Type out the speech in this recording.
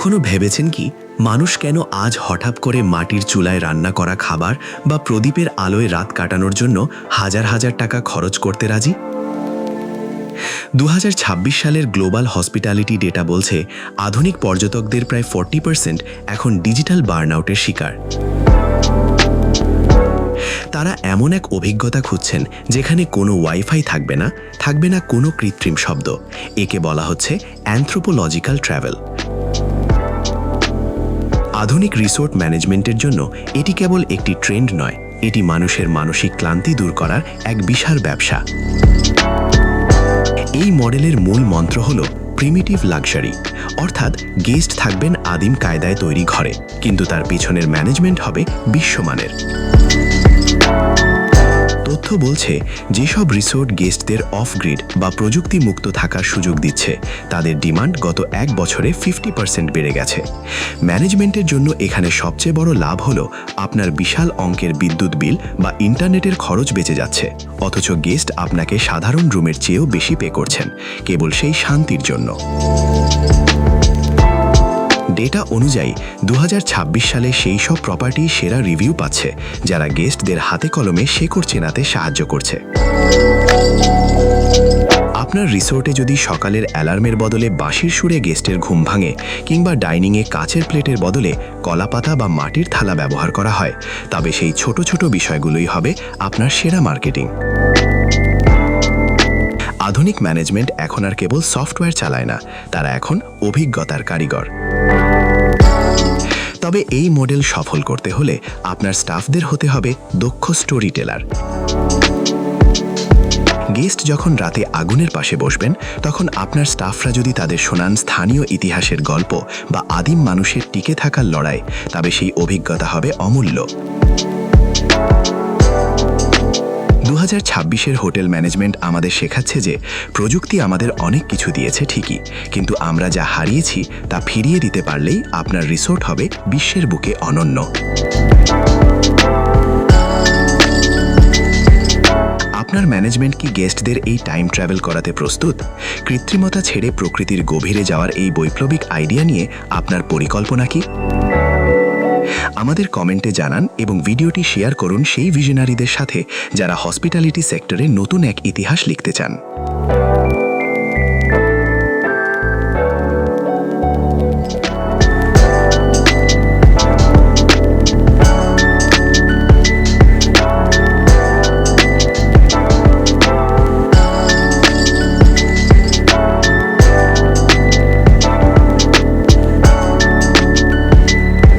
কখনো ভেবেছেন কি মানুষ কেন আজ হঠাৎ করে মাটির চুলায় রান্না করা খাবার বা প্রদীপের আলোয় রাত কাটানোর জন্য হাজার হাজার টাকা খরচ করতে রাজি? 2026 সালের গ্লোবাল হসপিটালিটি ডেটা বলছে আধুনিক পর্যটকদের প্রায় 40% এখন ডিজিটাল বার্নআউটের শিকার। তারা এমন এক অভিজ্ঞতা খুঁজছেন যেখানে কোনো ওয়াইফাই থাকবে না কোনো কৃত্রিম শব্দ। একে বলা হচ্ছে অ্যানথ্রোপোলজিক্যাল ট্র্যাভেল। আধুনিক রিসোর্ট ম্যানেজমেন্টের জন্য এটি কেবল একটি ট্রেন্ড নয়, এটি মানুষের মানসিক ক্লান্তি দূর করার এক বিশাল ব্যবসা। এই মডেলের মূল মন্ত্র হল প্রিমিটিভ লাক্সারি, অর্থাৎ গেস্ট থাকবেন আদিম কায়দায় তৈরি ঘরে, কিন্তু তার পিছনের ম্যানেজমেন্ট হবে বিশ্বমানের। তথ্য বলছে যেসব রিসোর্ট গেস্টদের অফ গ্রিড বা প্রযুক্তি মুক্ত থাকার সুযোগ দিচ্ছে তাদের ডিমান্ড গত 1 বছরে 50% বেড়ে গেছে। ম্যানেজমেন্টের জন্য এখানে সবচেয়ে বড় লাভ হলো আপনার বিশাল অঙ্কের বিদ্যুৎ বিল বা ইন্টারনেটের খরচ বেঁচে যাচ্ছে, অথচ গেস্ট আপনাকে সাধারণ রুমের চেয়েও বেশি পে করছেন কেবল সেই শান্তির জন্য। ডেটা অনুযায়ী 2026 সালে সেই সব প্রপার্টি সেরা রিভিউ পাচ্ছে যারা গেস্টদের হাতে কলমে শেকড় চেনাতে সাহায্য করছে। আপনার রিসোর্টে যদি সকালের অ্যালার্মের বদলে বাঁশির সুরে গেস্টের ঘুম ভাঙে, কিংবা ডাইনিংয়ে কাচের প্লেটের বদলে কলাপাতা বা মাটির থালা ব্যবহার করা হয়, তবে সেই ছোট ছোট বিষয়গুলোই হবে আপনার সেরা মার্কেটিং। আধুনিক ম্যানেজমেন্ট এখন আর কেবল সফটওয়্যার চালায় না, তারা এখন অভিজ্ঞতার কারিগর। তবে এই মডেল সফল করতে হলে আপনার স্টাফদের হতে হবে দক্ষ স্টোরি টেলার। গেস্ট যখন রাতে আগুনের পাশে বসবেন, তখন আপনার স্টাফরা যদি তাদের শোনান স্থানীয় ইতিহাসের গল্প বা আদিম মানুষের টিকে থাকার লড়াই, তবে সেই অভিজ্ঞতা হবে অমূল্য। 2026-এর হোটেল ম্যানেজমেন্ট আমাদের শেখাচ্ছে যে প্রযুক্তি আমাদের অনেক কিছু দিয়েছে ঠিকই, কিন্তু আমরা যা হারিয়েছি তা ফিরিয়ে দিতে পারলেই আপনার রিসোর্ট হবে বিশ্বের বুকে অনন্য। আপনার ম্যানেজমেন্ট কি গেস্টদের এই টাইম ট্রাভেল করাতে প্রস্তুত? কৃত্রিমতা ছেড়ে প্রকৃতির গভীরে যাওয়ার এই বৈপ্লবিক আইডিয়া নিয়ে আপনার পরিকল্পনা কি? আমাদের কমেন্টে জানান এবং ভিডিওটি শেয়ার করুন সেই ভিশনারিদের সাথে যারা হসপিটালিটি সেক্টরে নতুন এক ইতিহাস লিখতে চান।